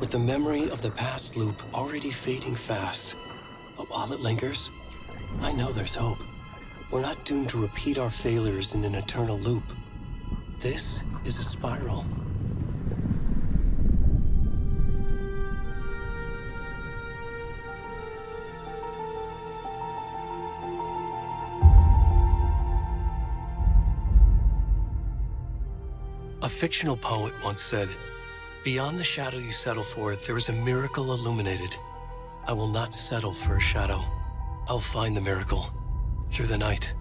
with the memory of the past loop already fading fast. But while it lingers, I know there's hope. We're not doomed to repeat our failures in an eternal loop. This is a spiral. A fictional poet once said, "Beyond the shadow you settle for, there is a miracle illuminated. I will not settle for a shadow. I'll find the miracle through the night."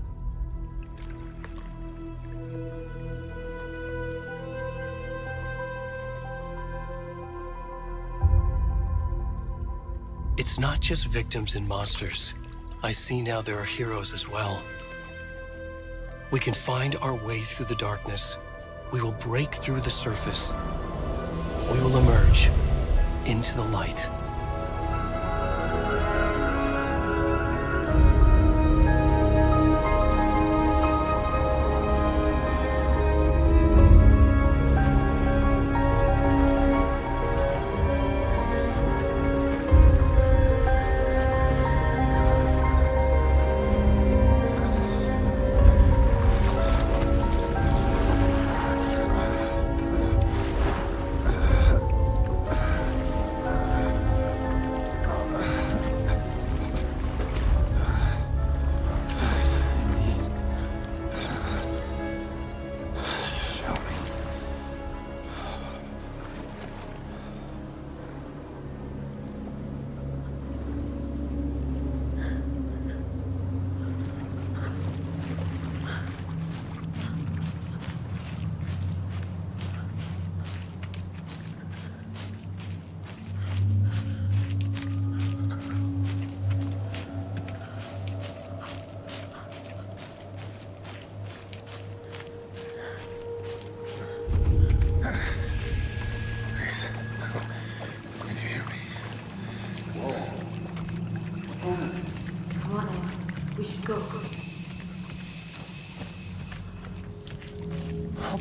It's not just victims and monsters. I see now there are heroes as well. We can find our way through the darkness. We will break through the surface. We will emerge into the light.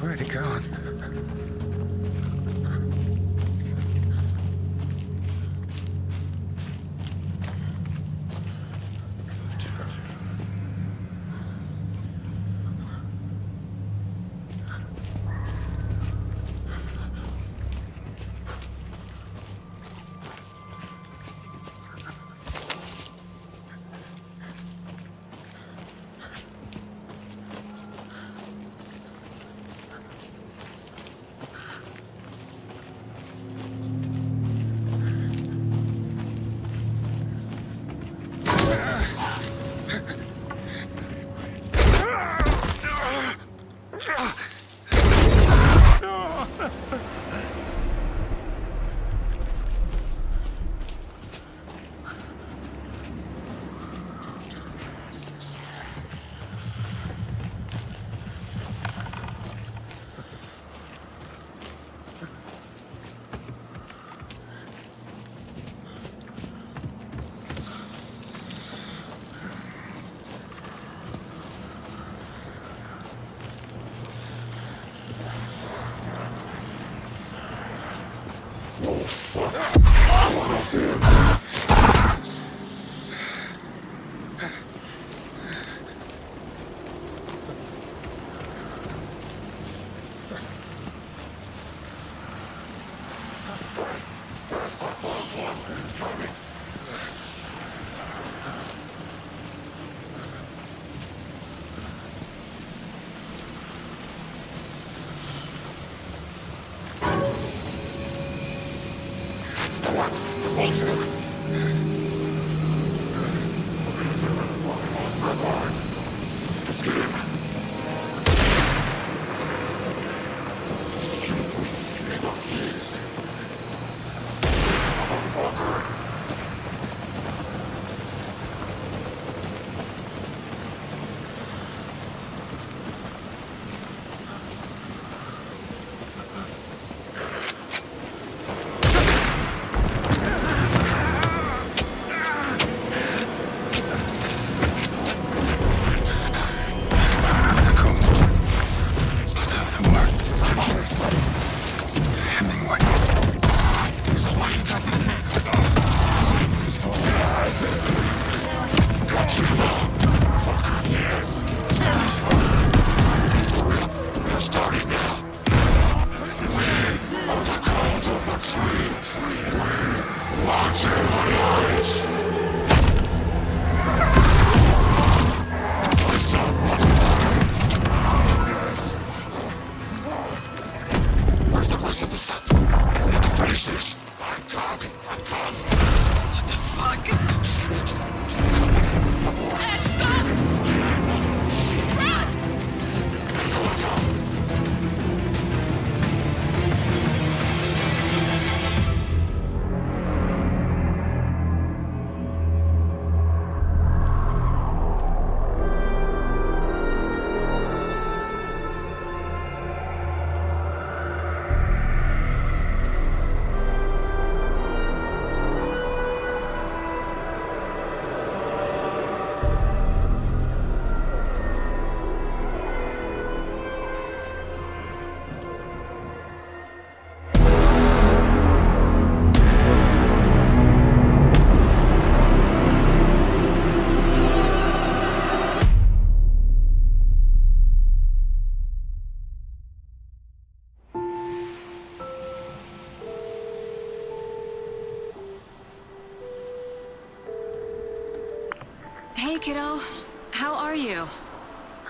Where'd he gone?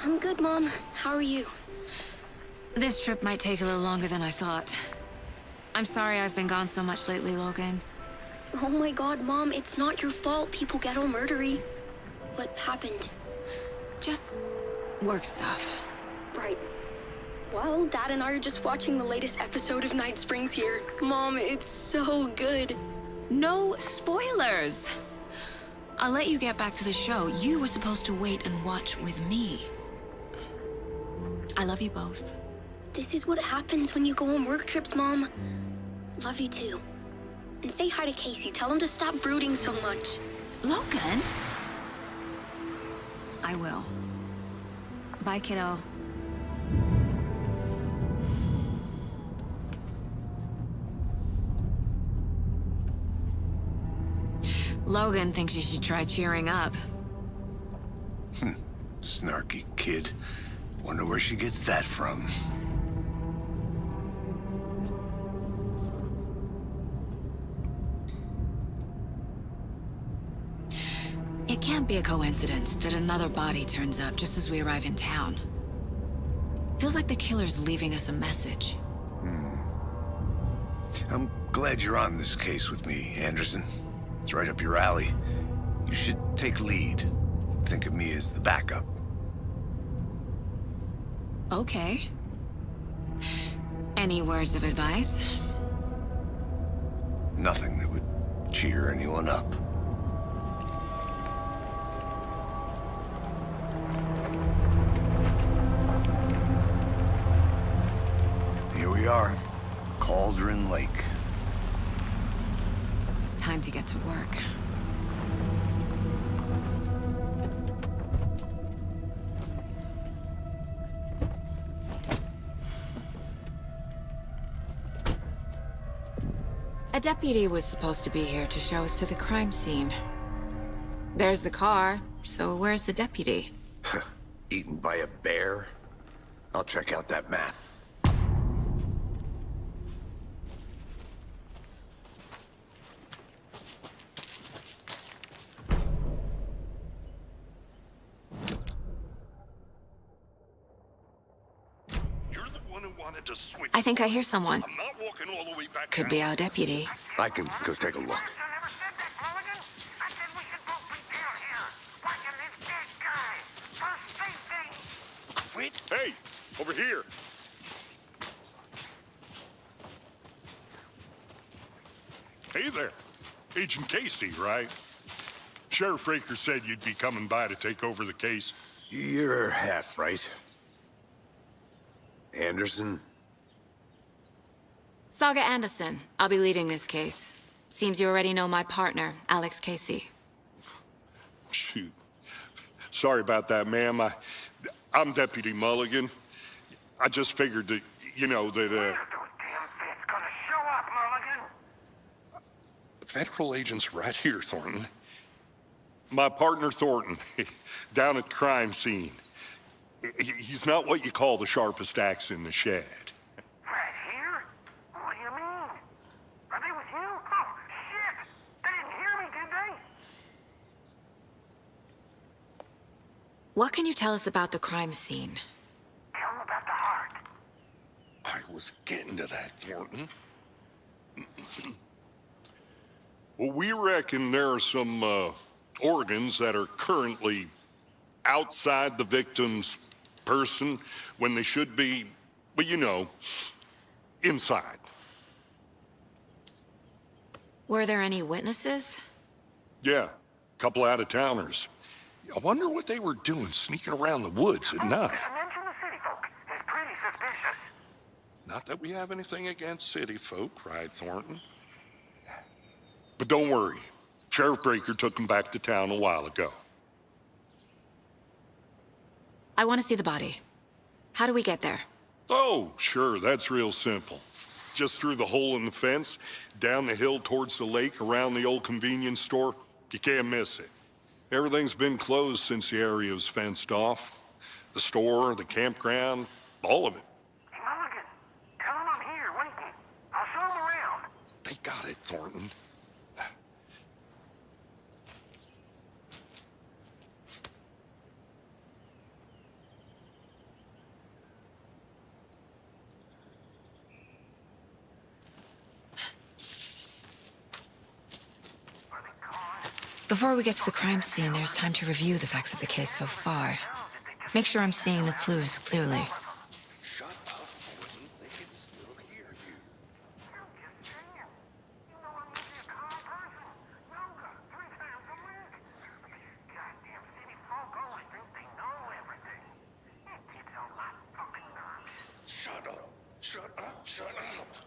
I'm good, Mom. How are you? This trip might take a little longer than I thought. I'm sorry I've been gone so much lately, Logan. Oh my god, Mom, it's not your fault people get all murdery. What happened? Just work stuff. Right. Well, Dad and I are just watching the latest episode of Night Springs here. Mom, it's so good. No spoilers! I'll let you get back to the show. You were supposed to wait and watch with me. I love you both. This is what happens when you go on work trips, Mom. Love you too. And say hi to Casey. Tell him to stop brooding so much. Logan? I will. Bye, kiddo. Logan thinks you should try cheering up. Snarky kid. Wonder where she gets that from. It can't be a coincidence that another body turns up just as we arrive in town. Feels like the killer's leaving us a message. I'm glad you're on this case with me, Anderson. It's right up your alley. You should take lead. Think of me as the backup. Okay. Any words of advice? Nothing that would cheer anyone up. Here we are. Cauldron Lake. Time to get to work. A deputy was supposed to be here to show us to the crime scene. There's the car, so where's the deputy? Eaten by a bear? I'll check out that map. I think I hear someone. I'm not walking all the way back. Could be our deputy. I can go take a look. Quit. Hey, over here. Hey there. Agent Casey, right? Sheriff Breaker said you'd be coming by to take over the case. You're half right. Anderson? Saga Anderson. I'll be leading this case. Seems you already know my partner, Alex Casey. Shoot. Sorry about that, ma'am. I'm Deputy Mulligan. I just figured that, you know, that, Those damn feds gonna show up, Mulligan. federal agent's right here, Thornton. My partner, Thornton, down at the crime scene. He's not what you call the sharpest axe in the shed. Right here? What do you mean? Are they with you? Oh, shit! They didn't hear me, did they? What can you tell us about the crime scene? Tell them about the heart. I was getting to that, Thornton. Well, we reckon there are some organs that are currently outside the victim's person when they should be, well, you know, inside. Were there any witnesses? Yeah, a couple out-of-towners. I wonder what they were doing sneaking around the woods at night. Mention the city folk. It's pretty suspicious. Not that we have anything against city folk, cried Thornton. But don't worry. Sheriff Breaker took them back to town a while ago. I want to see the body. How do we get there? Oh, sure, that's real simple. Just through the hole in the fence, down the hill towards the lake, around the old convenience store. You can't miss it. Everything's been closed since the area was fenced off. The store, the campground, all of it. Hey, Mulligan, tell them I'm here, waiting. I'll show them around. They got it, Thornton. Before we get to the crime scene, there's time to review the facts of the case so far. Make sure I'm seeing the clues clearly. Shut up. Wouldn't they can still hear you? I'm just saying. You know I'm usually a calm person. Yoga 3 times a week. Goddamn city folk always think they know everything. It gets a lot fucking nerves. Shut up. Shut up. Shut up.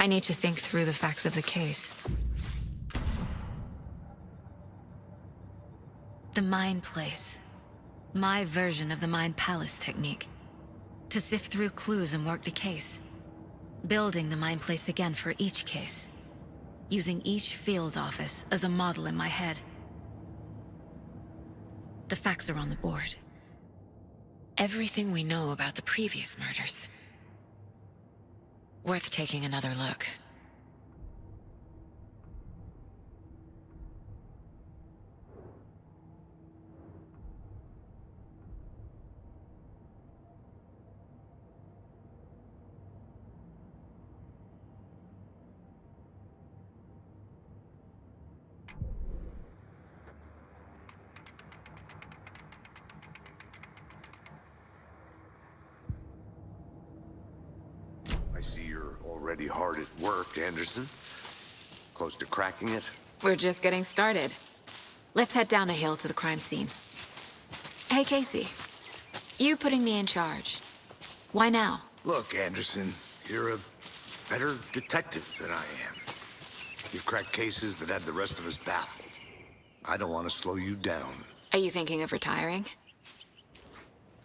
I need to think through the facts of the case. The Mind Place. My version of the Mind Palace technique. To sift through clues and work the case. Building the Mind Place again for each case. Using each field office as a model in my head. The facts are on the board. Everything we know about the previous murders. Worth taking another look. I see you're already hard at work, Anderson. Close to cracking it? We're just getting started. Let's head down the hill to the crime scene. Hey, Casey. You putting me in charge. Why now? Look, Anderson, you're a better detective than I am. You've cracked cases that have the rest of us baffled. I don't want to slow you down. Are you thinking of retiring?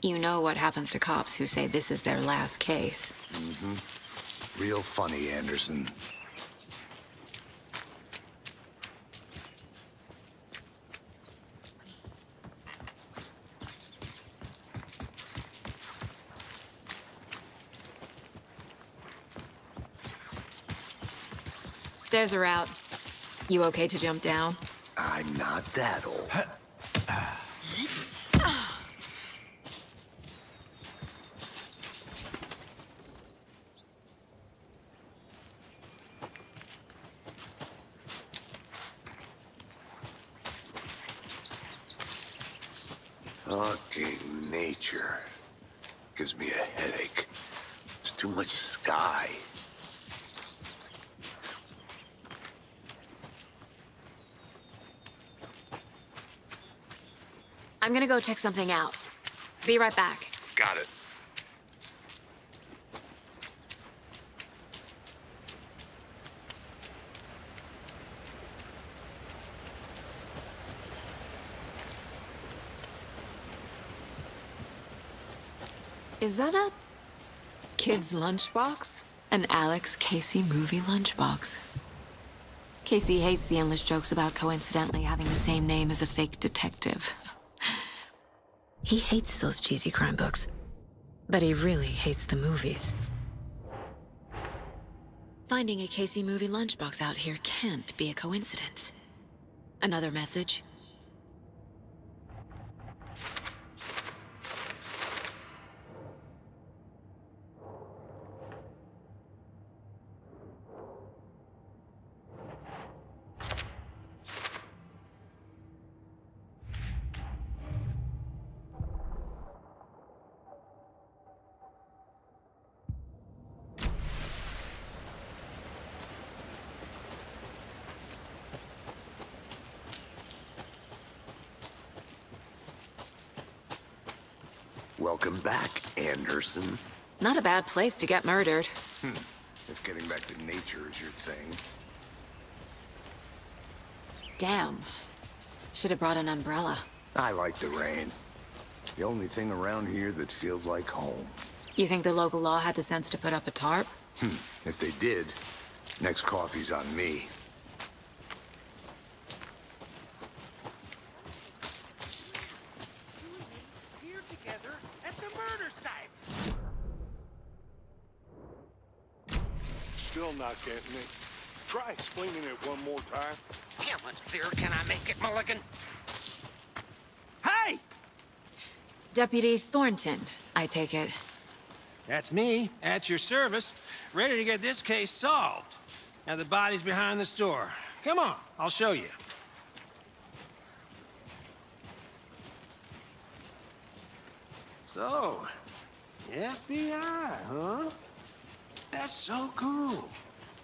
You know what happens to cops who say this is their last case. Real funny, Anderson. Stairs are out. You okay to jump down? I'm not that old. Fucking nature. Gives me a headache. There's too much sky. I'm gonna go check something out. Be right back. Got it. Is that a kid's lunchbox? An Alex Casey movie lunchbox. Casey hates the endless jokes about coincidentally having the same name as a fake detective. He hates those cheesy crime books, but he really hates the movies. Finding a Casey movie lunchbox out here can't be a coincidence. Another message? Welcome back, Anderson. Not a bad place to get murdered. If getting back to nature is your thing. Damn. Should have brought an umbrella. I like the rain. The only thing around here that feels like home. You think the local law had the sense to put up a tarp? If they did, next coffee's on me. Here together at the murder site. Still not getting it. Try explaining it one more time. How much clearer can I make it, Mulligan? Hey! Deputy Thornton, I take it. That's me, at your service, ready to get this case solved. Now the body's behind the store. Come on, I'll show you. So, the FBI, huh? That's so cool.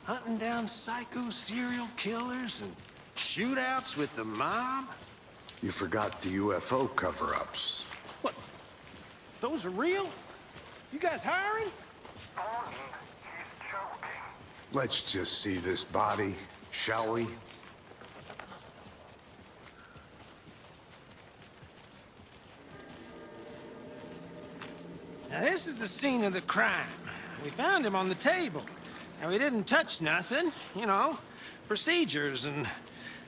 Hunting down psycho serial killers and shootouts with the mob. You forgot the UFO cover-ups. What? Those are real? You guys hiring? He's joking. Let's just see this body, shall we? Now this is the scene of the crime. We found him on the table. And we didn't touch nothing, you know, procedures and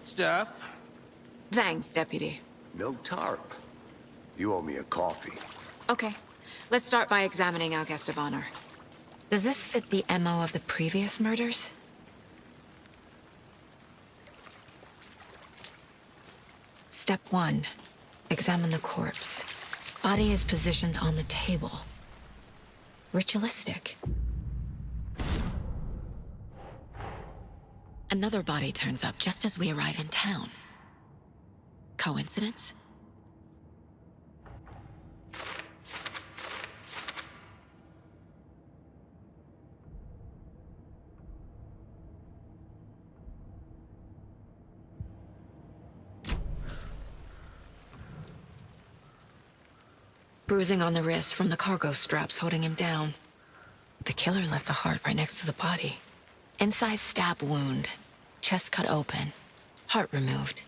stuff. Thanks, Deputy. No tarp. You owe me a coffee. Okay, let's start by examining our guest of honor. Does this fit the MO of the previous murders? Step 1. Examine the corpse. Body is positioned on the table. Ritualistic. Another body turns up just as we arrive in town. Coincidence? Bruising on the wrist from the cargo straps holding him down. The killer left the heart right next to the body. Incised stab wound. Chest cut open. Heart removed.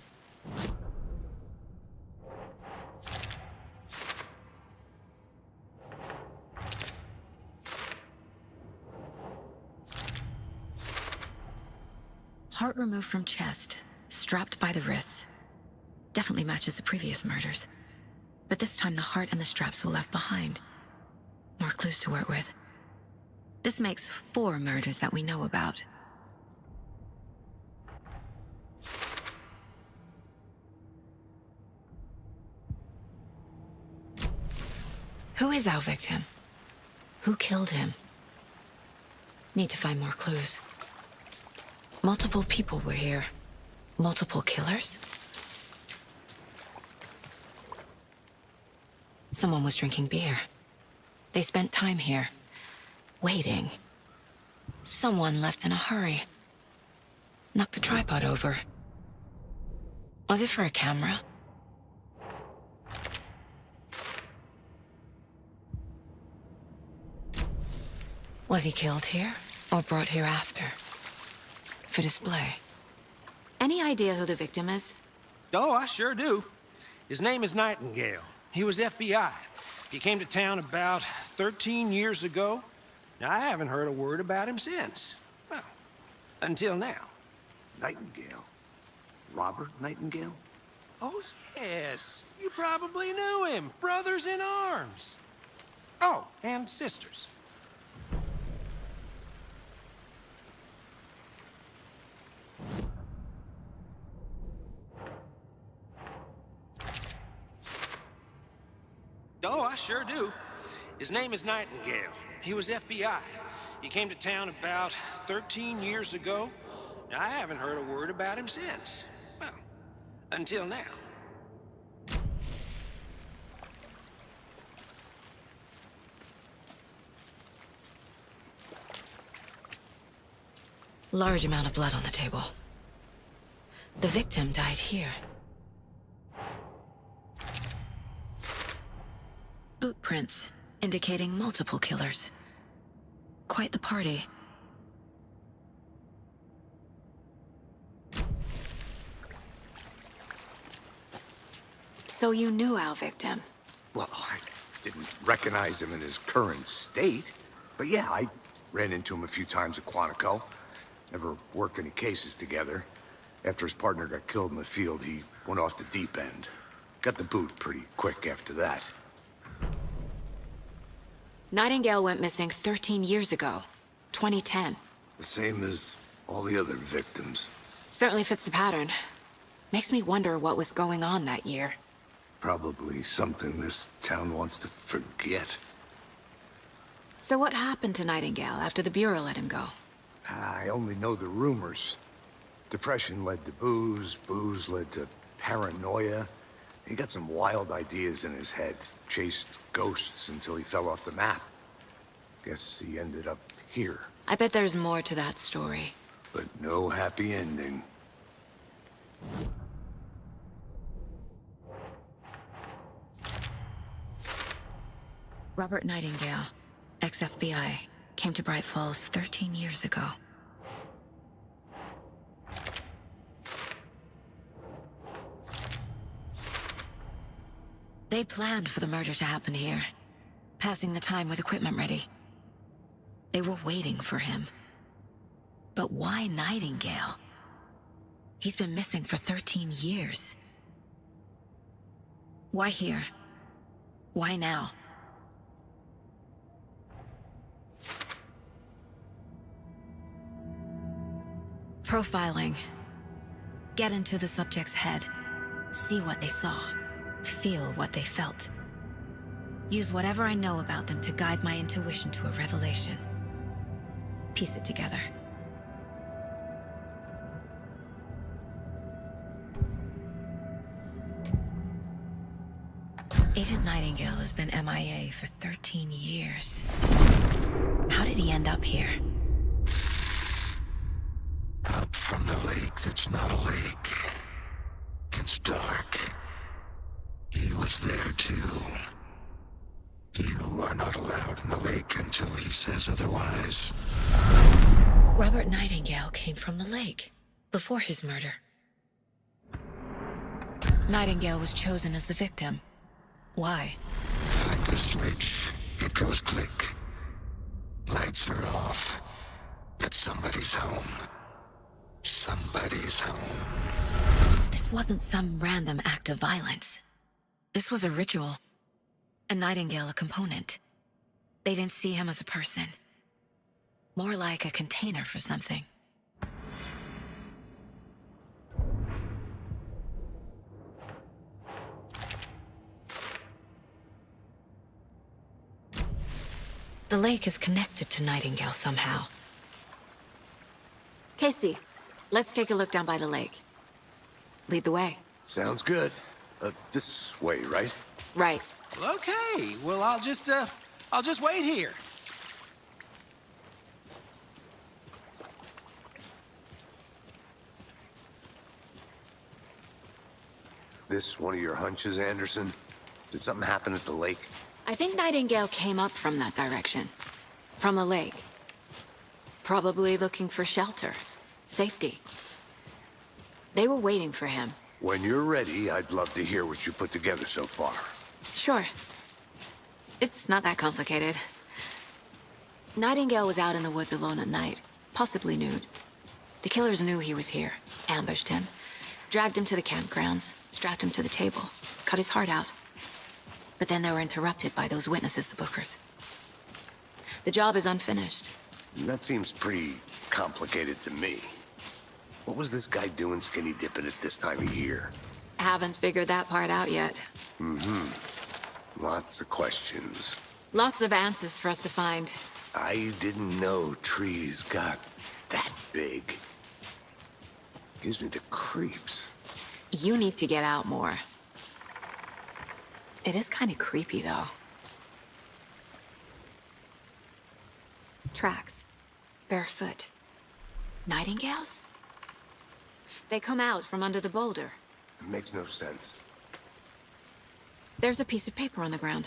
Heart removed from chest, strapped by the wrists. Definitely matches the previous murders. But this time the heart and the straps were left behind. More clues to work with. This makes 4 murders that we know about. Who is our victim? Who killed him? Need to find more clues. Multiple people were here. Multiple killers? Someone was drinking beer. They spent time here, waiting. Someone left in a hurry. Knocked the tripod over. Was it for a camera? Was he killed here, or brought here after? For display. Any idea who the victim is? Oh, I sure do. His name is Nightingale. He was FBI. He came to town about 13 years ago. Now, I haven't heard a word about him since. Well, until now. Nightingale? Robert Nightingale? Oh, yes. You probably knew him. Brothers in arms. Oh, and sisters. Oh, I sure do. His name is Nightingale. He was FBI. He came to town about 13 years ago. Now, I haven't heard a word about him since. Well, until now. Large amount of blood on the table. The victim died here. Boot prints, indicating multiple killers. Quite the party. So you knew our victim? Well, I didn't recognize him in his current state. But yeah, I ran into him a few times at Quantico. Never worked any cases together. After his partner got killed in the field, he went off the deep end. Got the boot pretty quick after that. Nightingale went missing 13 years ago, 2010. The same as all the other victims. Certainly fits the pattern. Makes me wonder what was going on that year. Probably something this town wants to forget. So what happened to Nightingale after the Bureau let him go? I only know the rumors. Depression led to booze, booze led to paranoia. He got some wild ideas in his head, chased ghosts until he fell off the map. Guess he ended up here, I bet there's more to that story. but no happy ending. Robert Nightingale, ex-FBI, came to Braight Falls 13 years ago. They planned for the murder to happen here, passing the time with equipment ready. They were waiting for him. But why Nightingale? He's been missing for 13 years. Why here? Why now? Profiling. Get into the subject's head. See what they saw. Feel what they felt. Use whatever I know about them to guide my intuition to a revelation. Piece it together. Agent Nightingale has been MIA for 13 years. How did he end up here? Up from the lake that's not a lake. It's dark. He was there too. You are not allowed in the lake until he says otherwise. Robert Nightingale came from the lake, before his murder. Nightingale was chosen as the victim. Why? Flick the switch, it goes click. Lights are off, but somebody's home. Somebody's home. This wasn't some random act of violence. This was a ritual. And Nightingale a component. They didn't see him as a person. More like a container for something. The lake is connected to Nightingale somehow. Casey, let's take a look down by the lake. Lead the way. Sounds good. This way, right? Right. Well, okay. Well, I'll just wait here. This one of your hunches, Anderson? Did something happen at the lake? I think Nightingale came up from that direction. From the lake. Probably looking for shelter. Safety. They were waiting for him. When you're ready, I'd love to hear what you put together so far. Sure. It's not that complicated. Nightingale was out in the woods alone at night, possibly nude. The killers knew he was here, ambushed him, dragged him to the campgrounds, strapped him to the table, cut his heart out. But then they were interrupted by those witnesses, the Bookers. The job is unfinished. That seems pretty complicated to me. What was this guy doing skinny dipping at this time of year? Haven't figured that part out yet. Lots of questions. Lots of answers for us to find. I didn't know trees got that big. Gives me the creeps. You need to get out more. It is kind of creepy, though. Tracks. Barefoot. Nightingales? They come out from under the boulder. It makes no sense. There's a piece of paper on the ground.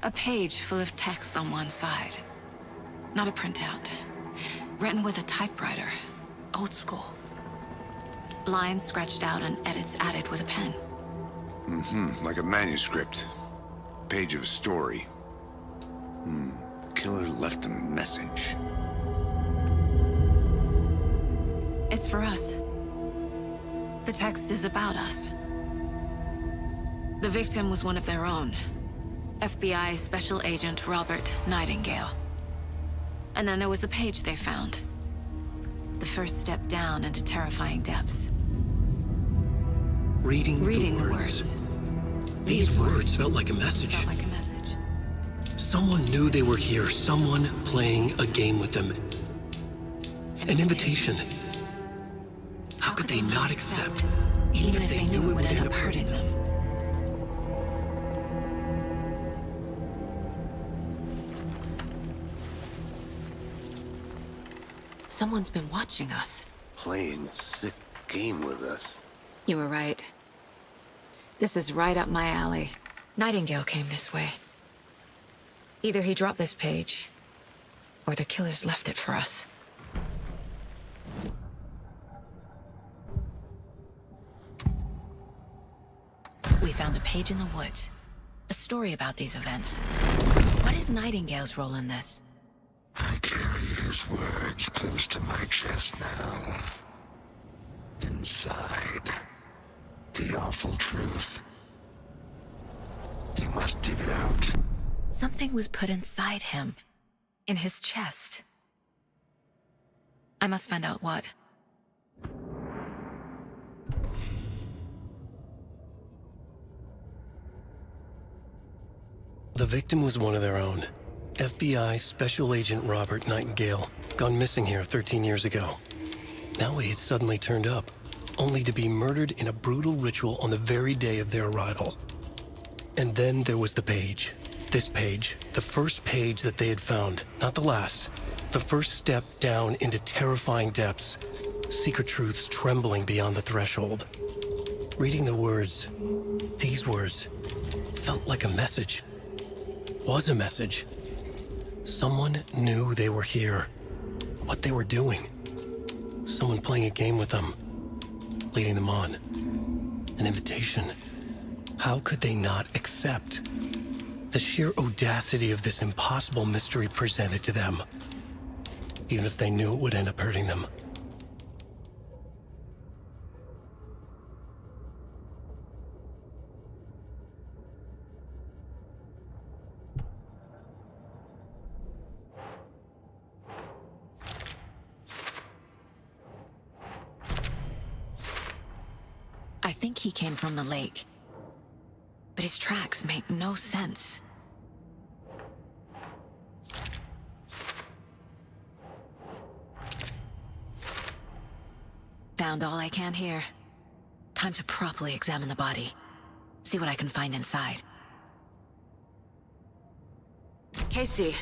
A page full of text on one side. Not a printout. Written with a typewriter. Old school. Lines scratched out and edits added with a pen. Like a manuscript. Page of a story. Killer left a message. It's for us. The text is about us. The victim was one of their own. FBI Special Agent Robert Nightingale. And then there was the page they found. The first step down into terrifying depths. Reading the the words. These words felt like a message. Felt like a message. Someone knew they were here. Someone playing a game with them. An invitation. How could they not accept, even if they knew it would end up hurting them? Someone's been watching us. Playing a sick game with us. You were right. This is right up my alley. Nightingale came this way. Either he dropped this page, or the killers left it for us. We found a page in the woods. A story about these events. What is Nightingale's role in this? I carry his words close to my chest now. Inside, the awful truth. You must dig it out. Something was put inside him. In his chest. I must find out what. The victim was one of their own. FBI Special Agent Robert Nightingale, gone missing here 13 years ago. Now he had suddenly turned up, only to be murdered in a brutal ritual on the very day of their arrival. And then there was the page. This page, the first page that they had found, not the last. The first step down into terrifying depths, secret truths trembling beyond the threshold. Reading the words, these words, felt like a message. Was a message. Someone knew they were here, what they were doing. Someone playing a game with them, leading them on. An invitation. How could they not accept? The sheer audacity of this impossible mystery presented to them, even if they knew it would end up hurting them. I think he came from the lake. But his tracks make no sense. Found all I can here. Time to properly examine the body. See what I can find inside. Casey,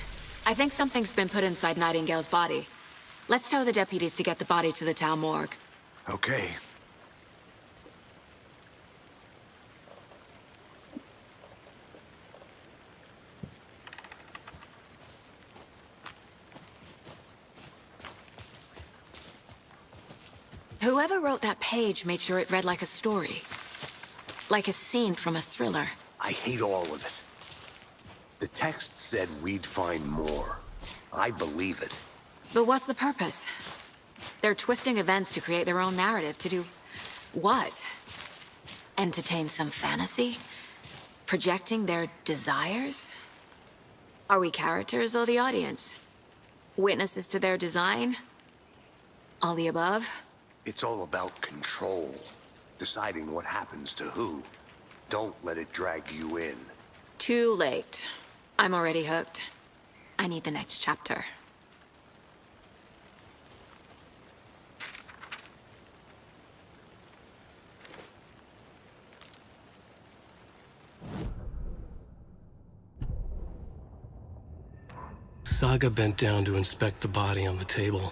I think something's been put inside Nightingale's body. Let's tell the deputies to get the body to the town morgue. Okay. Whoever wrote that page made sure it read like a story. Like a scene from a thriller. I hate all of it. The text said we'd find more. I believe it. But what's the purpose? They're twisting events to create their own narrative. To do what? Entertain some fantasy? Projecting their desires? Are we characters or the audience? Witnesses to their design? All the above? It's all about control. Deciding what happens to who. Don't let it drag you in. Too late. I'm already hooked. I need the next chapter. Saga bent down to inspect the body on the table.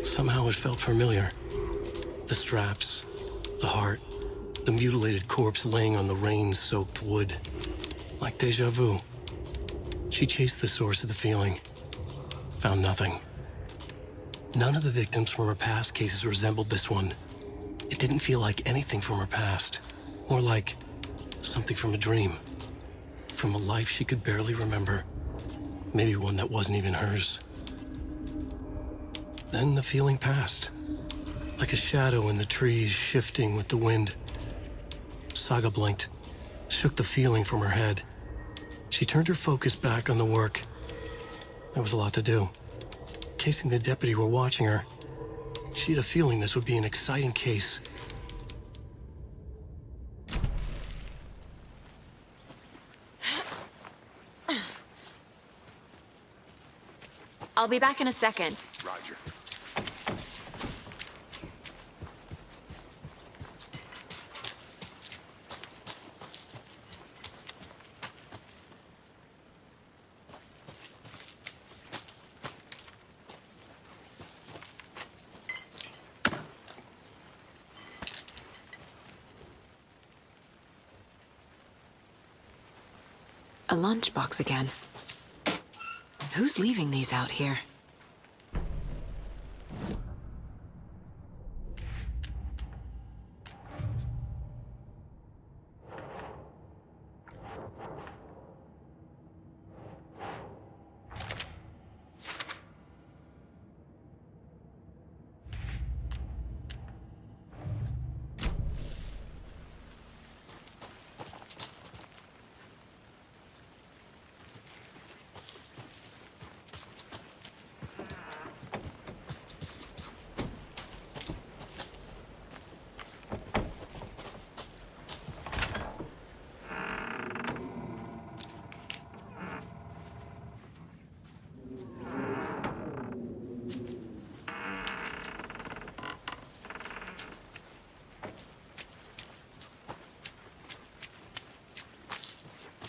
Somehow it felt familiar. The straps, the heart, the mutilated corpse laying on the rain-soaked wood. Like deja vu. She chased the source of the feeling. Found nothing. None of the victims from her past cases resembled this one. It didn't feel like anything from her past. More like something from a dream. From a life she could barely remember. Maybe one that wasn't even hers. Then the feeling passed. Like a shadow in the trees shifting with the wind. Saga blinked, shook the feeling from her head. She turned her focus back on the work. There was a lot to do. Casey and the deputy were watching her. She had a feeling this would be an exciting case. I'll be back in a second. Roger. A lunchbox again. Who's leaving these out here?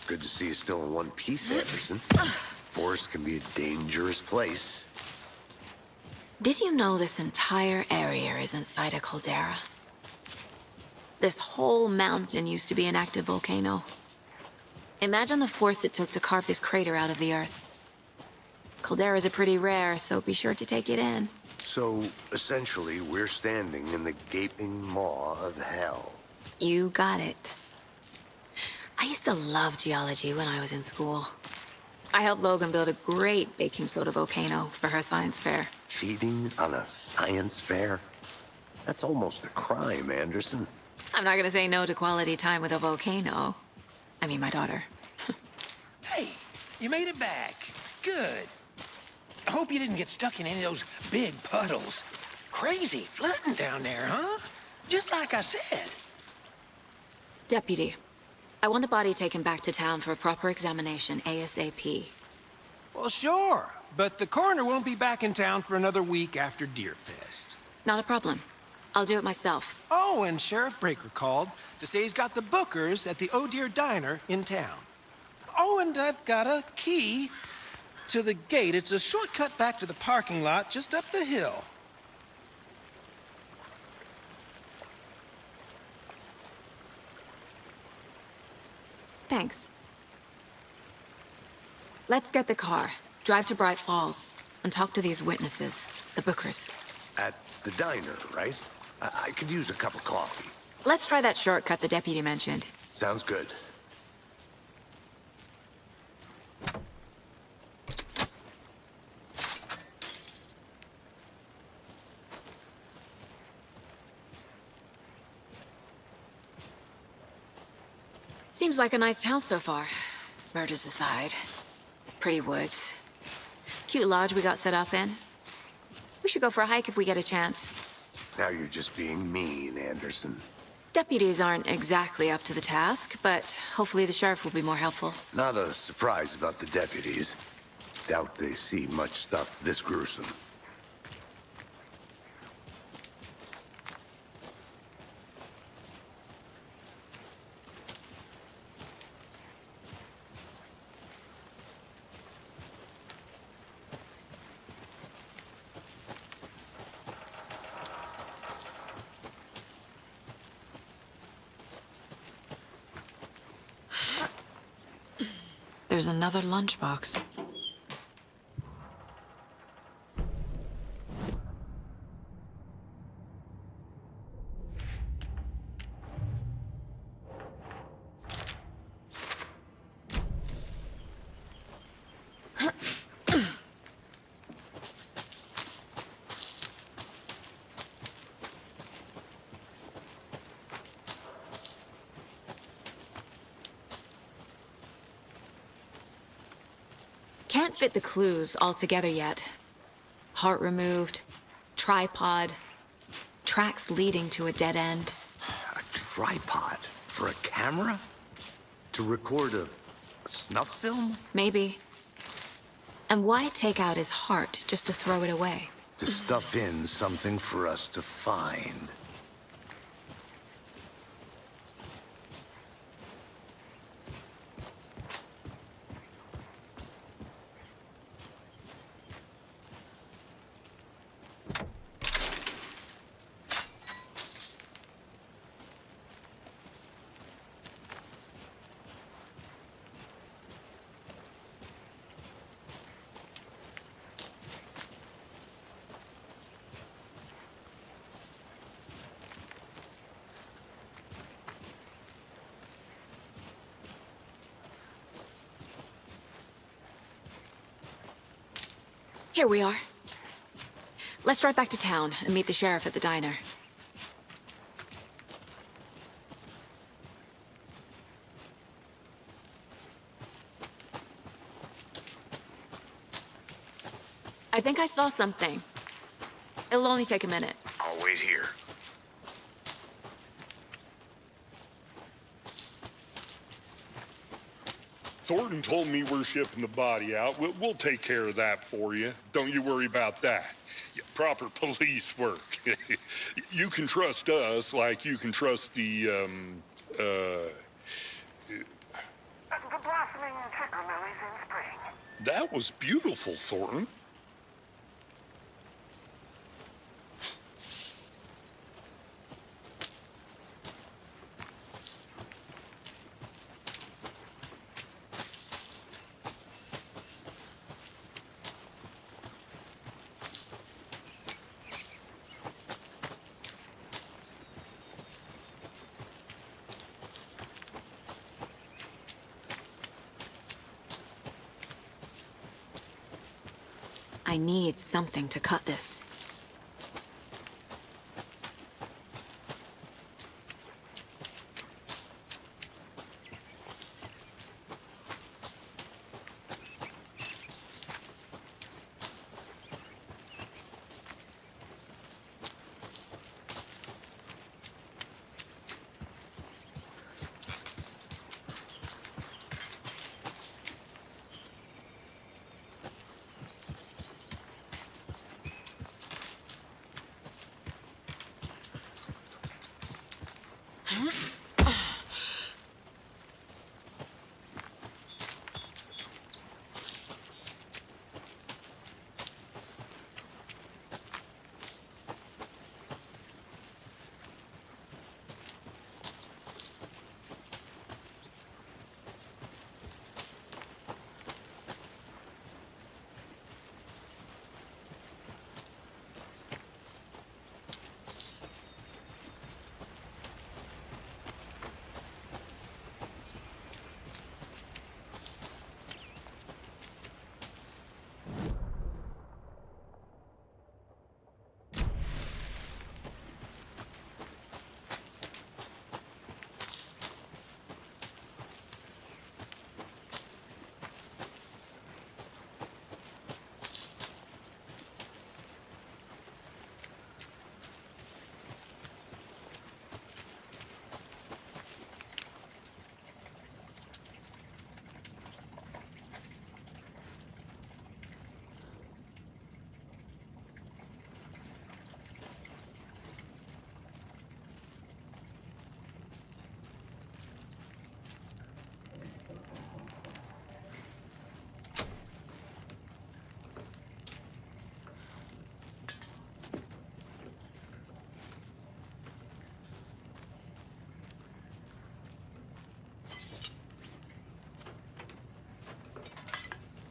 Good to see you still in one piece, Anderson. Forest can be a dangerous place. Did you know this entire area is inside a caldera? This whole mountain used to be an active volcano. Imagine the force it took to carve this crater out of the earth. Calderas are pretty rare, so be sure to take it in. So, essentially, we're standing in the gaping maw of hell. You got it. I used to love geology when I was in school. I helped Logan build a great baking soda volcano for her science fair. Cheating on a science fair? That's almost a crime, Anderson. I'm not gonna say no to quality time with a volcano. I mean, my daughter. Hey, you made it back. Good. I hope you didn't get stuck in any of those big puddles. Crazy flooding down there, huh? Just like I said. Deputy, I want the body taken back to town for a proper examination, ASAP. Well, sure. But the coroner won't be back in town for another week after Deerfest. Not a problem. I'll do it myself. Oh, and Sheriff Breaker called to say he's got the bookers at the Oh Dear Diner in town. Oh, and I've got a key to the gate. It's a shortcut back to the parking lot just up the hill. Thanks. Let's get the car, drive to Bright Falls, and talk to these witnesses, the bookers. At the diner, right? I could use a cup of coffee. Let's try that shortcut the deputy mentioned. Sounds good. Seems like a nice town so far. Murders aside. Pretty woods. Cute lodge we got set up in. We should go for a hike if we get a chance. Now you're just being mean, Anderson. Deputies aren't exactly up to the task, but hopefully the sheriff will be more helpful. Not a surprise about the deputies. Doubt they see much stuff this gruesome. There's another lunchbox. Can't fit the clues all together yet. Heart removed, tripod, tracks leading to a dead end. A tripod? For a camera? To record a snuff film? Maybe. And why take out his heart just to throw it away? To stuff in something for us to find. Here we are. Let's drive back to town and meet the sheriff at the diner. I think I saw something. It'll only take a minute. I'll wait here. Thornton told me we're shipping the body out. We'll take care of that for you. Don't you worry about that. Yeah, proper police work. You can trust us like you can trust the The blossoming sugar lilies in spring. That was beautiful, Thornton. I need something to cut this.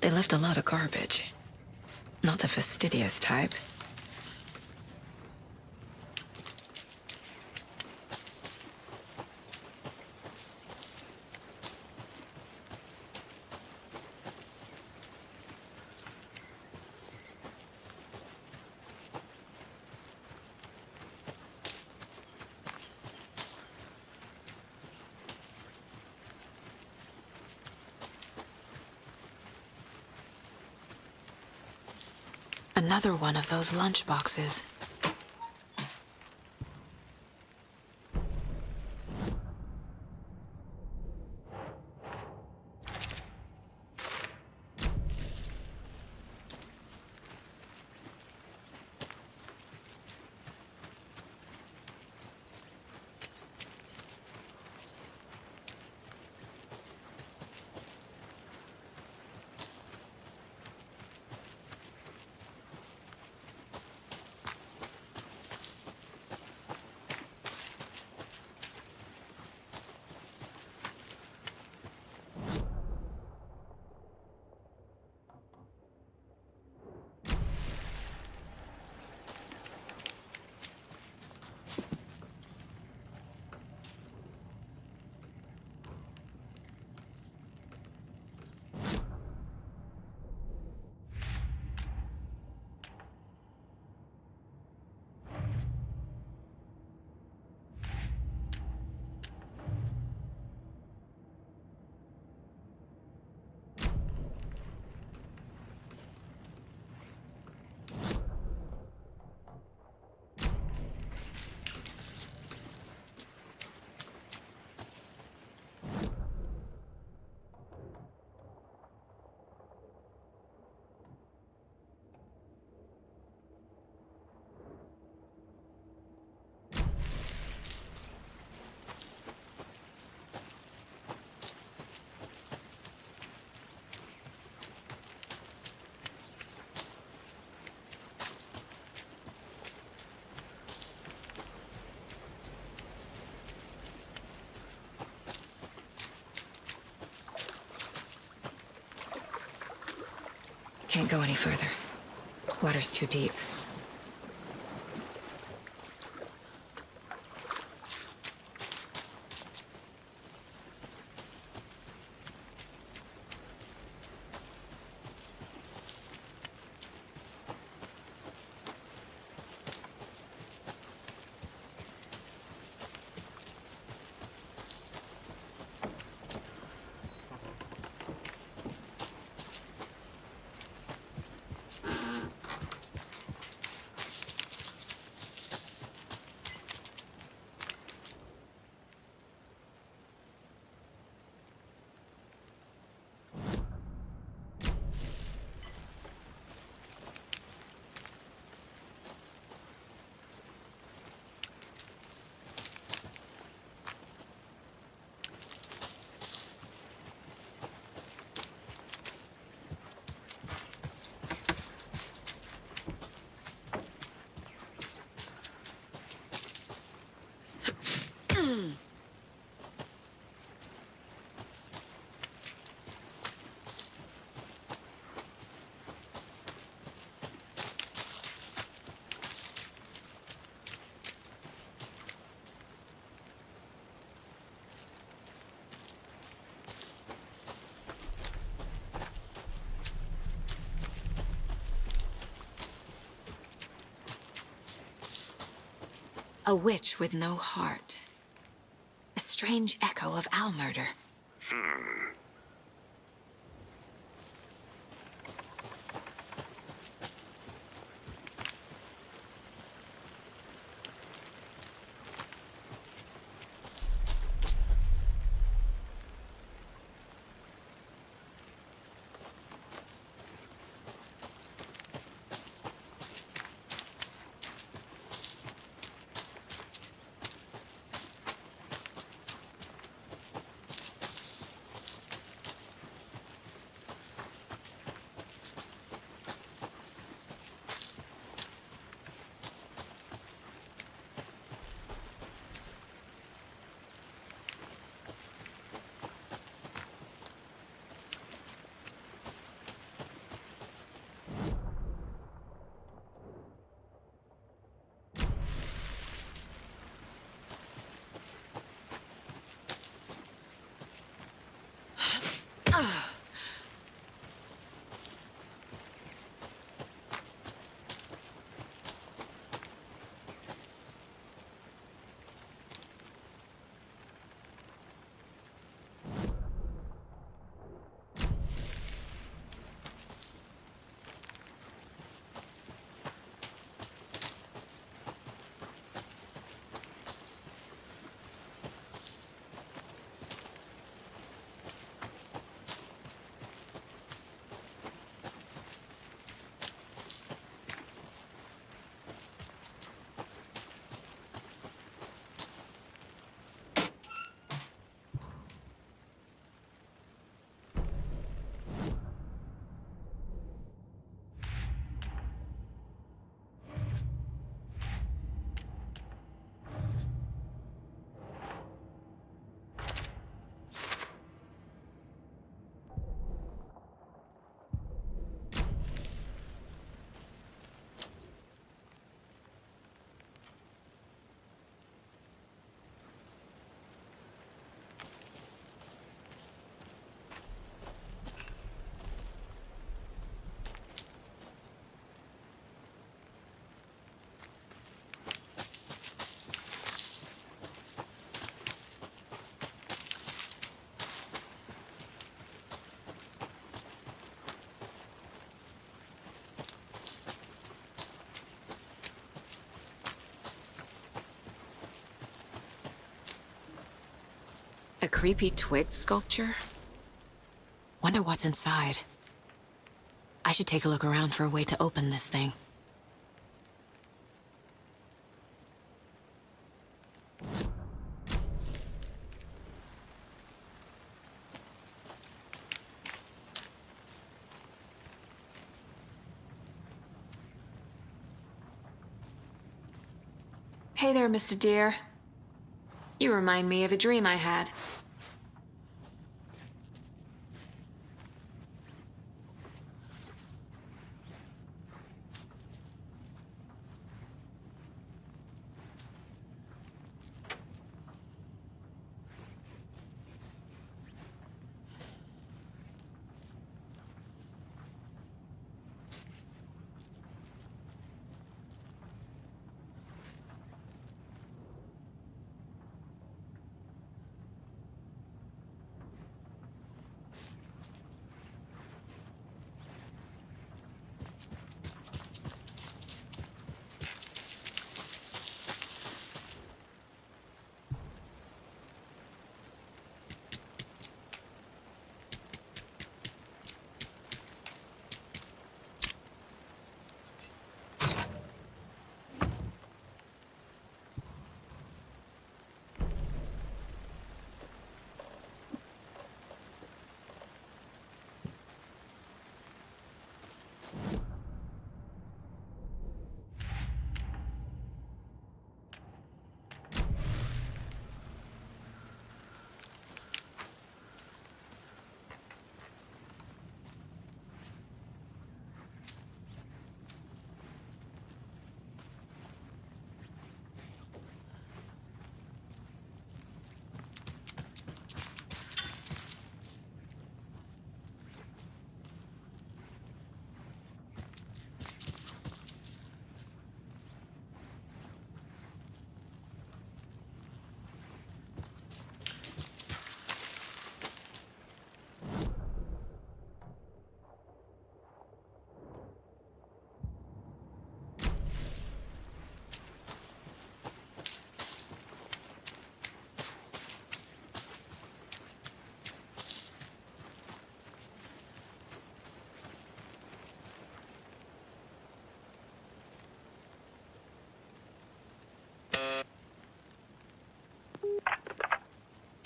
they left a lot of garbage. Not the fastidious type. Another one of those lunch boxes. Can't go any further. Water's too deep. A witch with no heart. A strange echo of owl murder. A creepy twig sculpture? Wonder what's inside. I should take a look around for a way to open this thing. Hey there, Mr. Deer. You remind me of a dream I had.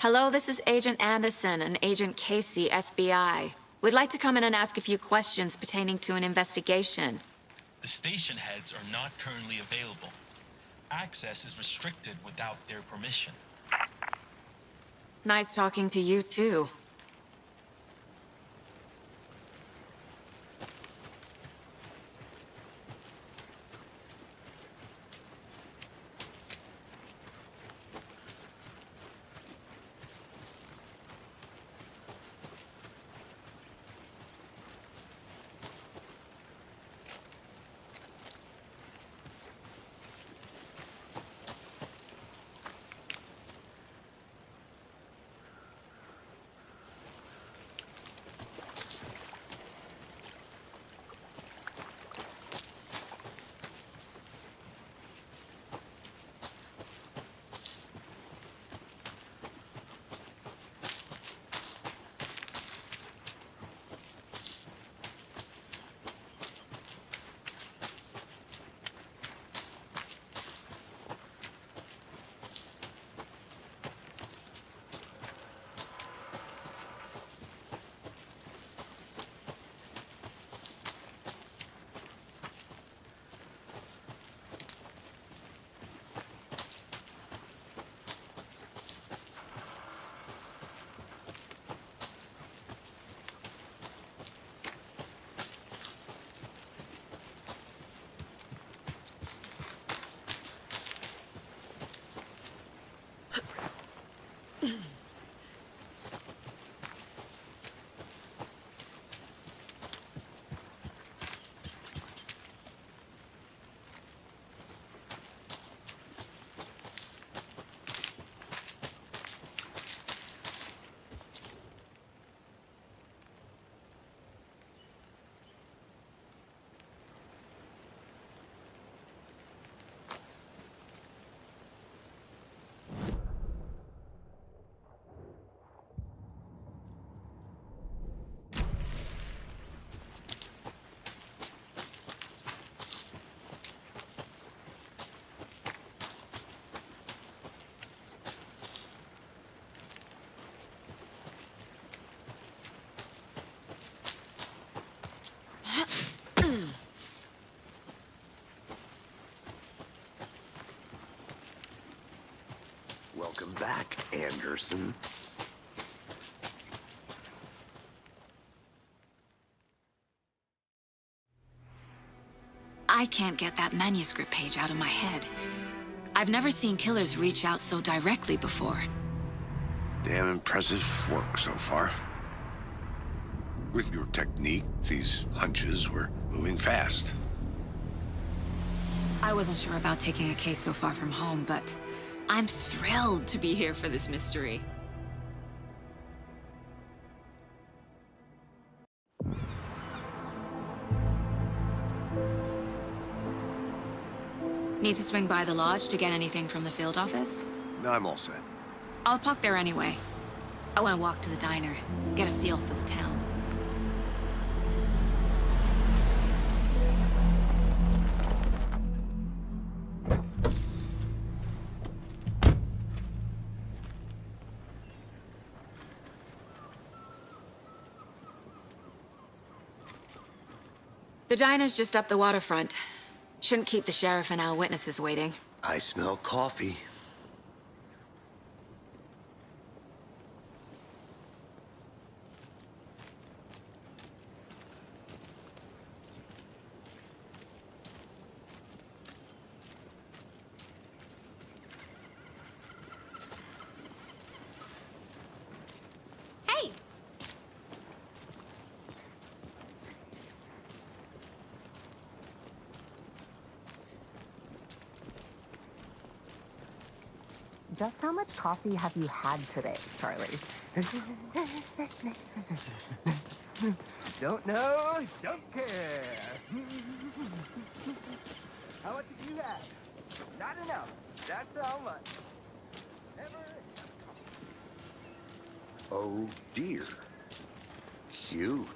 Hello, this is Agent Anderson and Agent Casey, FBI. We'd like to come in and ask a few questions pertaining to an investigation. The station heads are not currently available. Access is restricted without their permission. Nice talking to you, too. Welcome back, Anderson. I can't get that manuscript page out of my head. I've never seen killers reach out so directly before. Damn impressive work so far. With your technique, these hunches were moving fast. I wasn't sure about taking a case so far from home, but I'm thrilled to be here for this mystery. Need to swing by the lodge to get anything from the field office? I'm all set. I'll park there anyway. I want to walk to the diner, get a feel for the town. The diner's just up the waterfront. Shouldn't keep the sheriff and our witnesses waiting. I smell coffee. Hey! Just how much coffee have you had today, Charlie? Don't know, don't care. How much did you have? Not enough. That's how much. Never. Oh dear. Cute.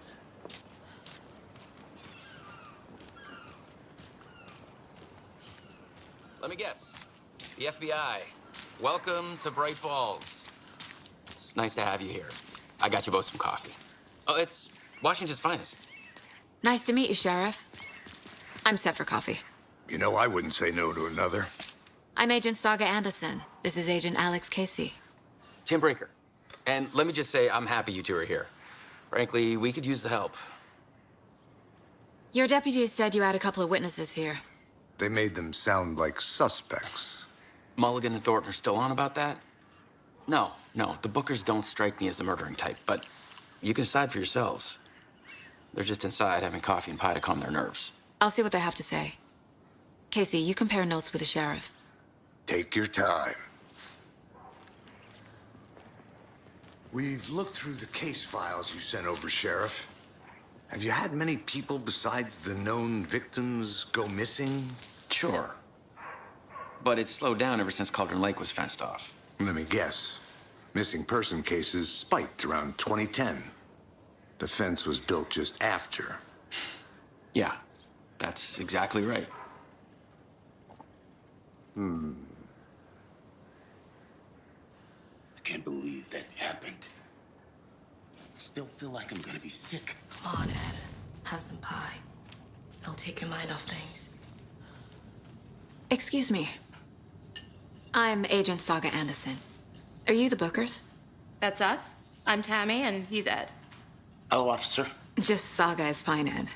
Let me guess. The FBI. Welcome to Brайт Folz. It's nice to have you here. I got you both some coffee. Oh, it's Washington's finest. Nice to meet you, Sheriff. I'm set for coffee. You know, I wouldn't say no to another. I'm Agent Saga Anderson. This is Agent Alex Casey. Tim Breaker. And let me just say, I'm happy you two are here. Frankly, we could use the help. Your deputies said you had a couple of witnesses here. They made them sound like suspects. Mulligan and Thornton are still on about that? No, the Bookers don't strike me as the murdering type, but you can decide for yourselves. They're just inside having coffee and pie to calm their nerves. I'll see what they have to say. Casey, you compare notes with the sheriff. Take your time. We've looked through the case files you sent over, Sheriff. Have you had many people besides the known victims go missing? Sure. But it's slowed down ever since Cauldron Lake was fenced off. Let me guess. Missing person cases spiked around 2010. The fence was built just after. Yeah, that's exactly right. I can't believe that happened. I still feel like I'm gonna be sick. Come on, Ed. Have some pie. It'll take your mind off things. Excuse me. I'm Agent Saga Anderson. Are you the Bookers? That's us. I'm Tammy, and he's Ed. Hello, officer. Just Saga is fine, Ed.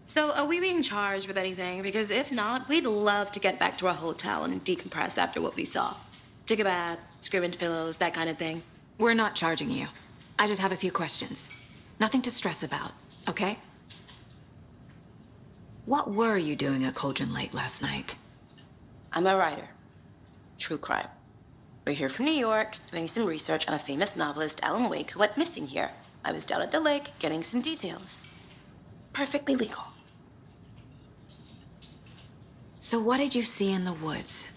So, are we being charged with anything? Because if not, we'd love to get back to our hotel and decompress after what we saw. Take a bath, scream into pillows, that kind of thing. We're not charging you. I just have a few questions. Nothing to stress about, okay? What were you doing at Cauldron Lake last night? I'm a writer. True crime. We're here from New York, doing some research on a famous novelist, Alan Wake, who went missing here. I was down at the lake, getting some details. Perfectly legal. So what did you see in the woods?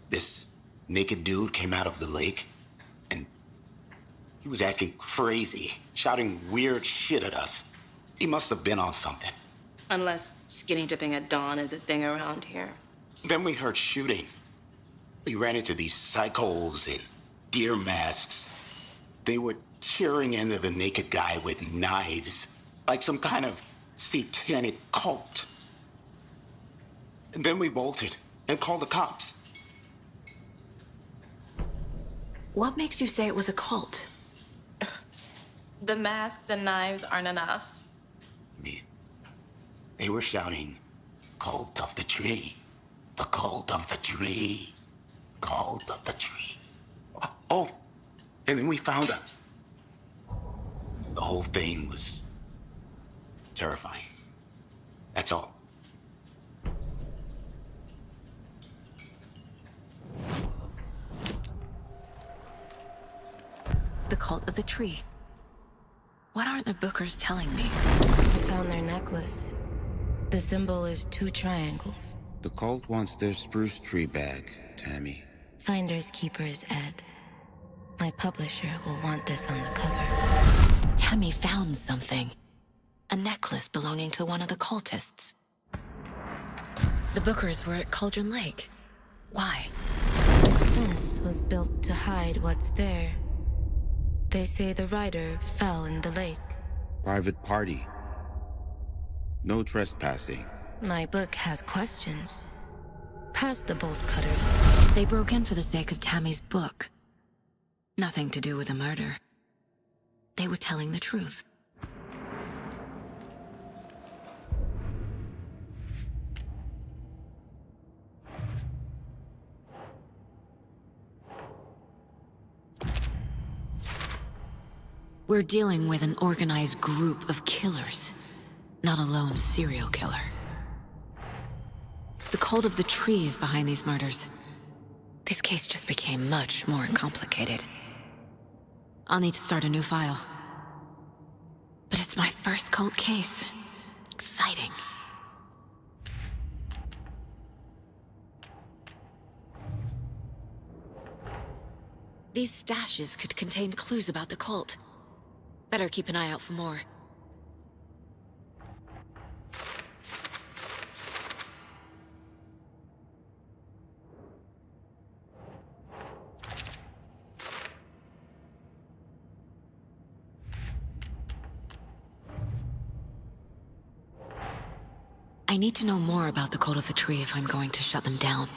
This naked dude came out of the lake, and he was acting crazy, shouting weird shit at us. He must have been on something. Unless skinny dipping at dawn is a thing around here. Then we heard shooting. We ran into these psychos in deer masks. They were tearing into the naked guy with knives, like some kind of satanic cult. And then we bolted and called the cops. What makes you say it was a cult? The masks and knives aren't enough. They were shouting, "Cult of the tree, the cult of the tree, cult of the tree." Oh, and then we found out. The whole thing was terrifying. That's all. The cult of the tree. What are the bookers telling me? I found their necklace. The symbol is 2 triangles. The cult wants their spruce tree bag, Tammy. Finders keepers, Ed. My publisher will want this on the cover. Tammy found something. A necklace belonging to one of the cultists. The bookers were at Cauldron Lake. Why? The fence was built to hide what's there. They say the rider fell in the lake. Private party. No trespassing. My book has questions. Past the bolt cutters. They broke in for the sake of Tammy's book. Nothing to do with a murder. They were telling the truth. We're dealing with an organized group of killers, not a lone serial killer. The cult of the tree is behind these murders. This case just became much more complicated. I'll need to start a new file. But it's my first cult case. Exciting. These stashes could contain clues about the cult. Better keep an eye out for more. I need to know more about the cult of the tree if I'm going to shut them down.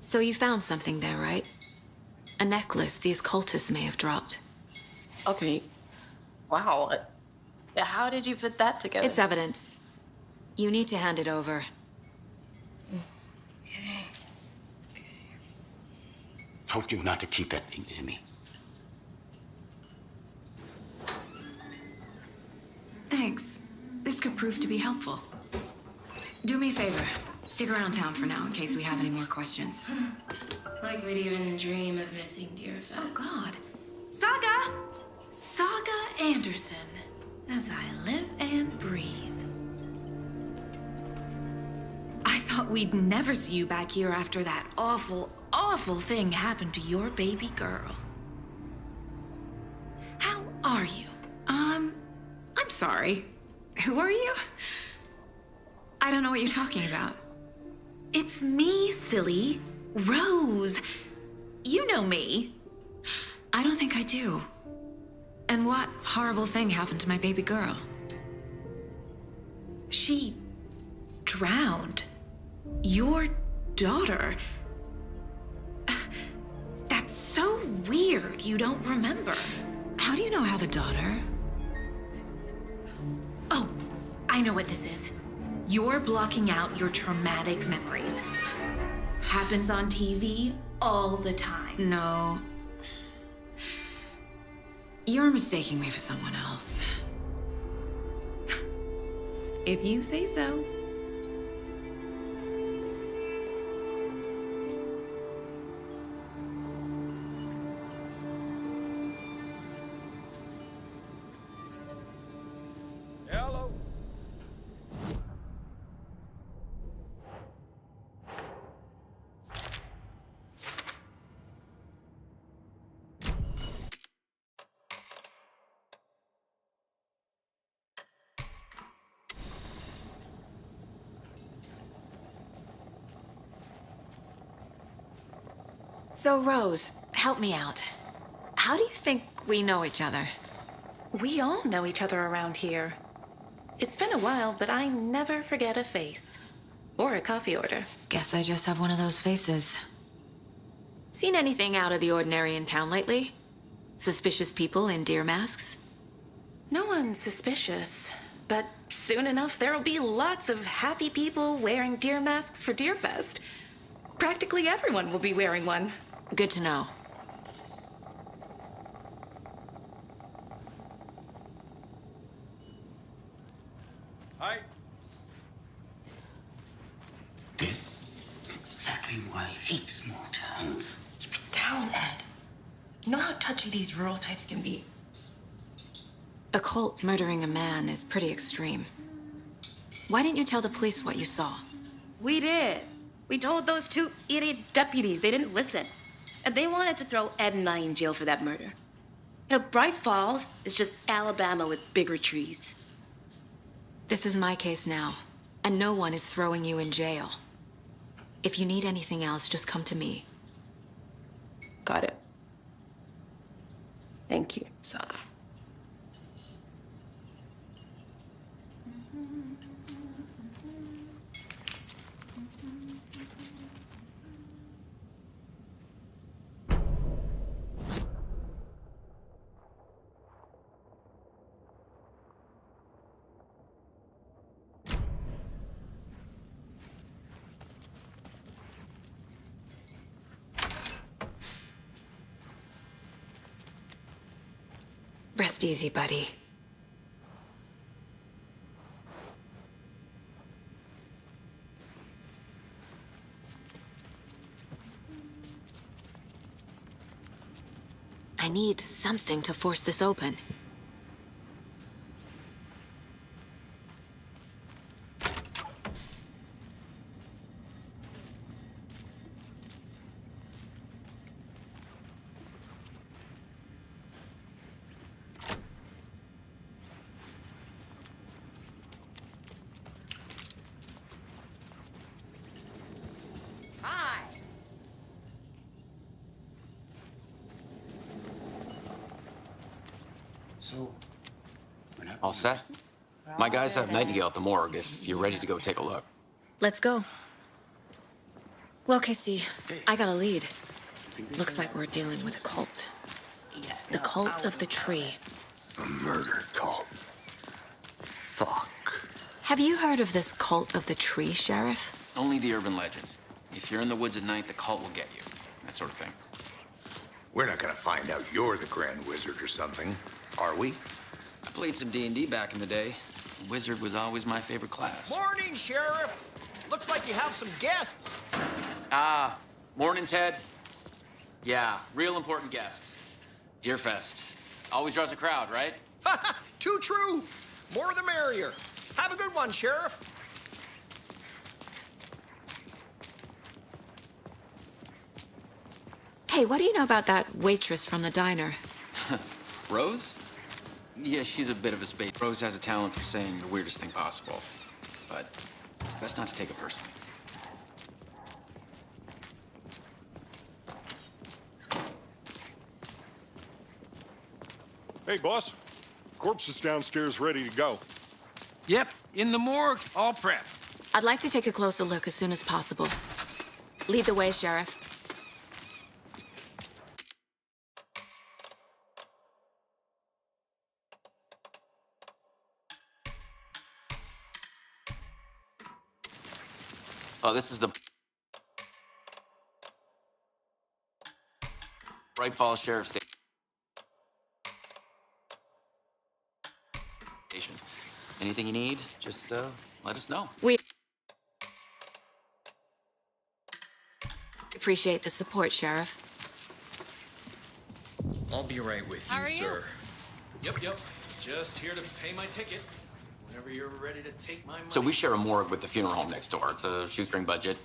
So you found something there, right? A necklace these cultists may have dropped. Okay. Wow. How did you put that together? It's evidence. You need to hand it over. Okay. Told you not to keep that thing, Timmy. Thanks. This could prove to be helpful. Do me a favor. Stick around town for now in case we have any more questions. Like we'd even dream of missing dear Fez. Oh, God. Saga Anderson. As I live and breathe. I thought we'd never see you back here after that awful, awful thing happened to your baby girl. How are you? I'm sorry. Who are you? I don't know what you're talking about. It's me, silly. Rose. You know me. I don't think I do. And what horrible thing happened to my baby girl? She drowned. Your daughter. That's so weird you don't remember. How do you know I have a daughter? Oh, I know what this is. You're blocking out your traumatic memories. Happens on TV all the time. No. You're mistaking me for someone else. If you say so. Hello. So, Rose, help me out. How do you think we know each other? We all know each other around here. It's been a while, but I never forget a face. Or a coffee order. Guess I just have one of those faces. Seen anything out of the ordinary in town lately? Suspicious people in deer masks? No one's suspicious. But soon enough, there'll be lots of happy people wearing deer masks for Deerfest. Practically everyone will be wearing one. Good to know. Hi. This is exactly why I hate small towns. Keep it down, Ed. You know how touchy these rural types can be. A cult murdering a man is pretty extreme. Why didn't you tell the police what you saw? We did. We told those two idiot deputies. They didn't listen. And they wanted to throw Ed and I in jail for that murder. You know, Brайt Folz is just Alabama with bigger trees. This is my case now, and no one is throwing you in jail. If you need anything else, just come to me. Got it. Thank you, Saga. Rest easy, buddy. I need something to force this open. All set? My guys have Nightingale at the morgue if you're ready to go take a look. Let's go. Well, Casey, I got a lead. Looks like we're dealing with a cult. The cult of the tree. A murder cult. Fuck. Have you heard of this cult of the tree, Sheriff? Only the urban legend. If you're in the woods at night, the cult will get you. That sort of thing. We're not gonna find out you're the Grand Wizard or something, are we? I played some D&D back in the day. Wizard was always my favorite class. Morning, Sheriff. Looks like you have some guests. Morning, Ted. Yeah, real important guests. Deerfest. Always draws a crowd, right? Too true. More the merrier. Have a good one, Sheriff. Hey, what do you know about that waitress from the diner? Rose? Yeah, she's a bit of a space. Rose has a talent for saying the weirdest thing possible. But it's best not to take it personally. Hey, boss. Corpse is downstairs ready to go. Yep, in the morgue, all prepped. I'd like to take a closer look as soon as possible. Lead the way, Sheriff. Oh, this is the Braight Falls Sheriff's Station. Anything you need, just let us know. We appreciate the support, Sheriff. I'll be right with you, How are you? sir. Yep. Just here to pay my ticket. Whenever you're ready to take my money. So we share a morgue with the funeral home next door. It's a shoestring budget.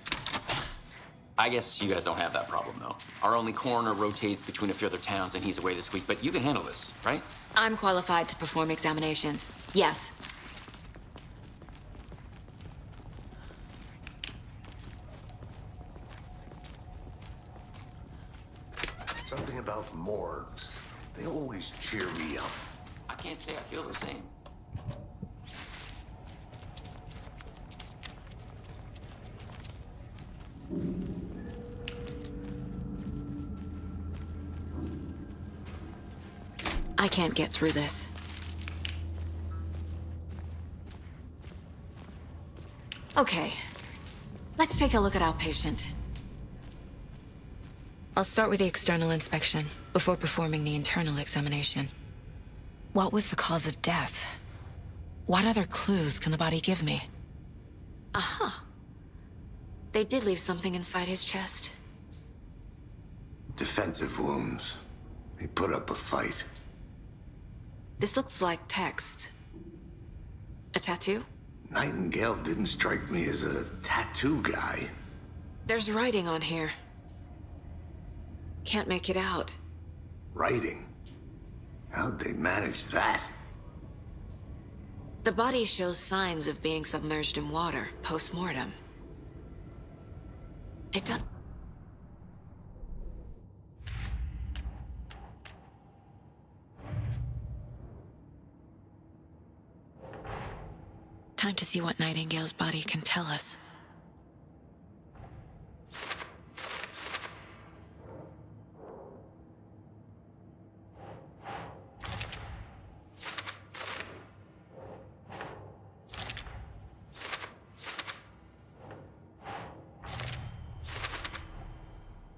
I guess you guys don't have that problem, though. Our only coroner rotates between a few other towns, and he's away this week. But you can handle this, right? I'm qualified to perform examinations. Yes. South morgues. They always cheer me up. I can't say I feel the same. I can't get through this. Okay, let's take a look at our patient. I'll start with the external inspection before performing the internal examination. What was the cause of death? What other clues can the body give me? Aha. They did leave something inside his chest. Defensive wounds. He put up a fight. This looks like text. A tattoo? Nightingale didn't strike me as a tattoo guy. There's writing on here. Can't make it out. Writing? How'd they manage that? The body shows signs of being submerged in water post-mortem. It does. Time to see what Nightingale's body can tell us.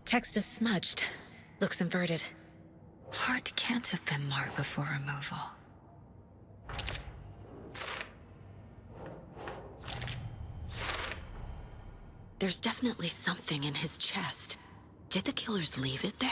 Text is smudged. Looks inverted. Heart can't have been marked before removal. There's definitely something in his chest. Did the killers leave it there?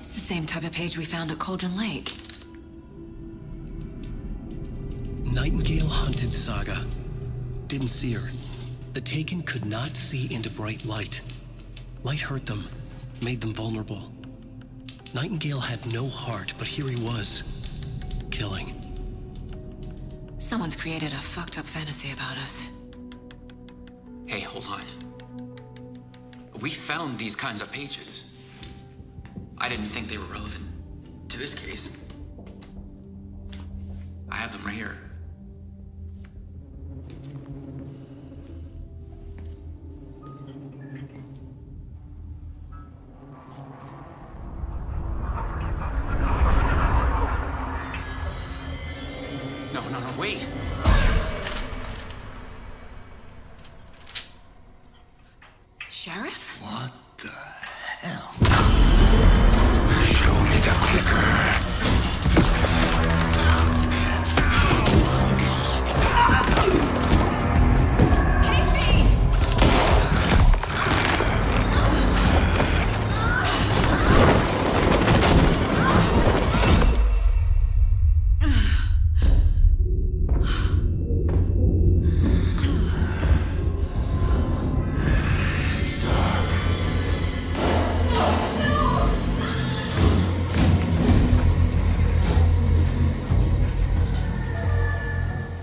Same type of page we found at Coldrain Lake. Nightingale hunted Saga. Didn't see her. The Taken could not see into bright light. Light hurt them, made them vulnerable. Nightingale had no heart, but here he was, killing. Someone's created a fucked up fantasy about us. Hey, hold on. We found these kinds of pages. I didn't think they were relevant to this case. I have them right here. No, wait. Sheriff? What the hell? Show me the clicker.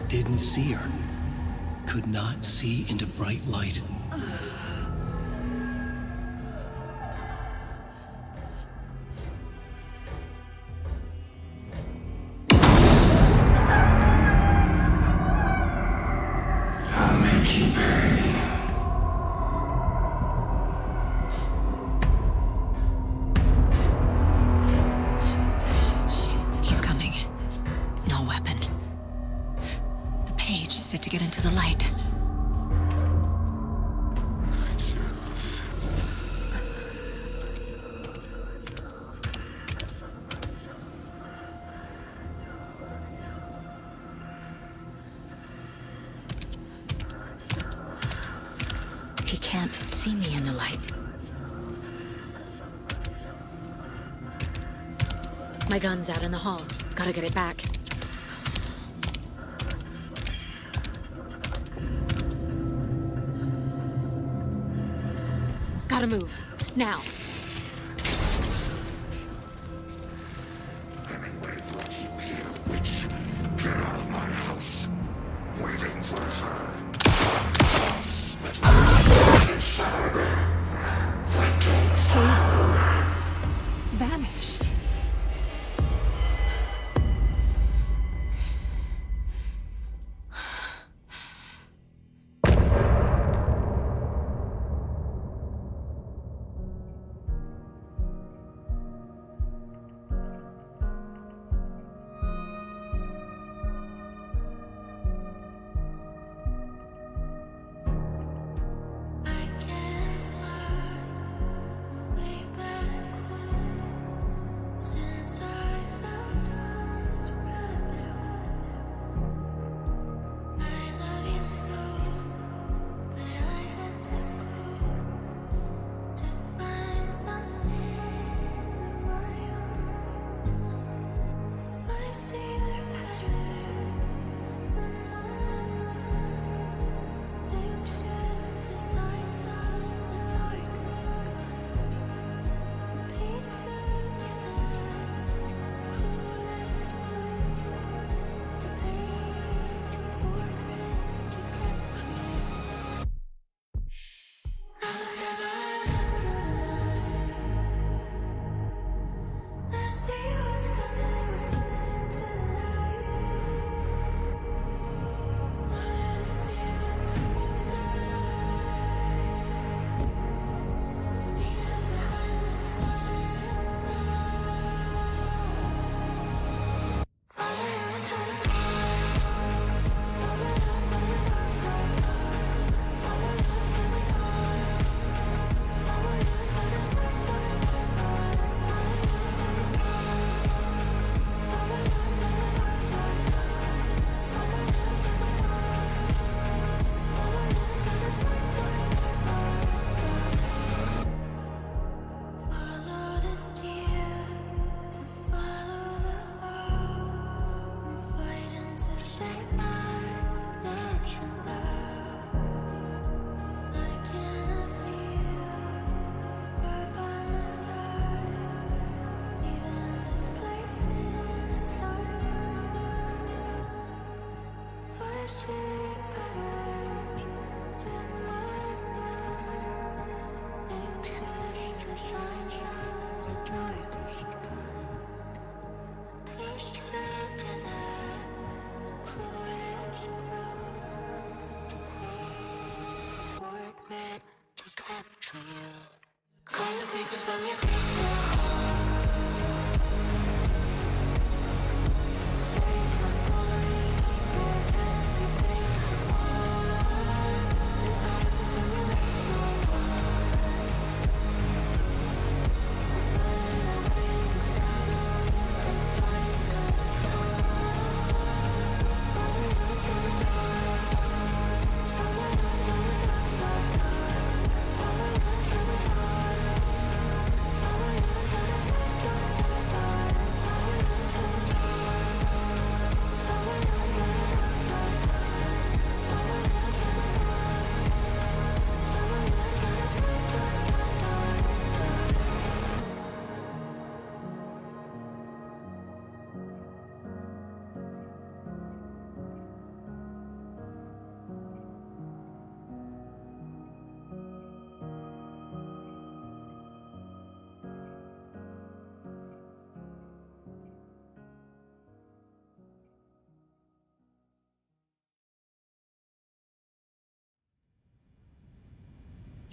Didn't see her. Could not see into bright light. I'll make you pay. He's coming. No weapon. The page set to get into the light. He can't see me in the light. My gun's out in the hall. Gotta get it back. Gotta move. Now. Get out of my house. Waiting for her. Vanished.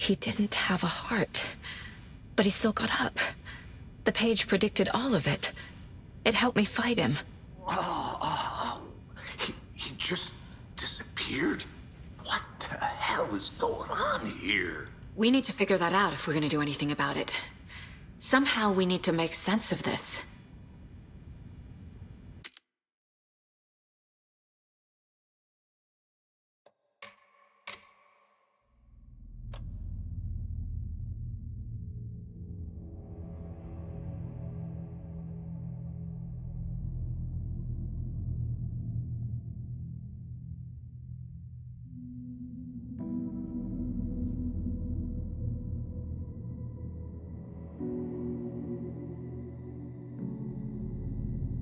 He didn't have a heart, but he still got up. The page predicted all of it. It helped me fight him. He just disappeared? What the hell is going on here? We need to figure that out if we're gonna do anything about it. Somehow we need to make sense of this.